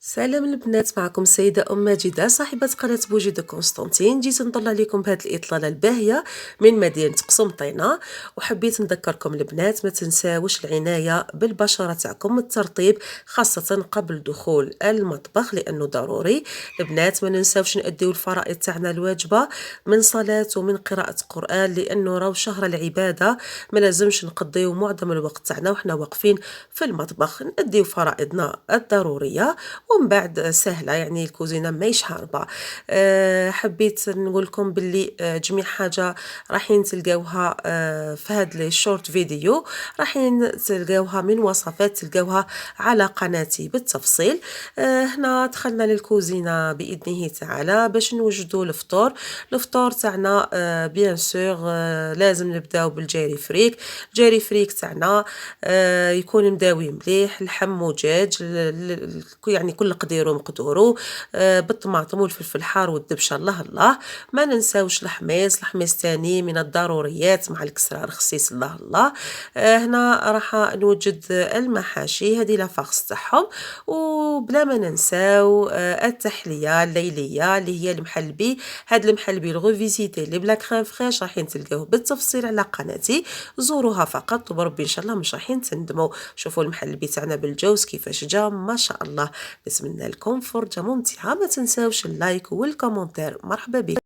سلام البنات، معكم السيدة ماجدة صاحبة قناة بوجي قسطنطين. جيت نطلع لكم بهذه الإطلالة الباهية من مدينة قسنطينة، وحبيت نذكركم البنات ما تنساوش العناية بالبشرة تاعكم، الترطيب خاصة قبل دخول المطبخ لأنه ضروري. البنات ما ننساوش نأديو الفرائض تاعنا الواجبة من صلاة ومن قراءة قرآن، لأنه راهو شهر العبادة ما لازمش نقضيو معظم الوقت تاعنا وحنا واقفين في المطبخ. نأديو فرائضنا الضرورية ومن بعد سهله، يعني الكوزينه ماهيش هاربه. حبيت نقول لكم باللي جميع حاجه راحين تلقاوها في هذا الشورت فيديو، راحين تلقاوها من وصفات تلقاوها على قناتي بالتفصيل. هنا دخلنا للكوزينه باذنه تعالى باش نوجدوا الفطور تاعنا. بيان سور لازم نبداو بالجيري فريك. الجيري فريك تاعنا يكون مداوي مليح، اللحم ودجاج يعني كل قديرو مقدورو، بالطماطم والفلفل الحار والدبشه. الله الله، ما ننساوش الحميص تاني من الضروريات مع الكسرة رخصيص. الله الله. هنا راح نوجد المحاشي هذه لافاغس تاعهم، وبلا ما ننساو التحليه الليليه اللي هي المحلبي. هذا المحلبي الغوفيزيتي اللي بلا كريم فريش راحين تلقاوه بالتفصيل على قناتي، زوروها فقط وبربي ان شاء الله مش رايحين تندموا. شوفوا المحلبي تاعنا بالجوز كيفاش جا، ما شاء الله. نتمنى لكم فرجة ممتعة، ما تنساوش اللايك والكومنتير. مرحبا بكم.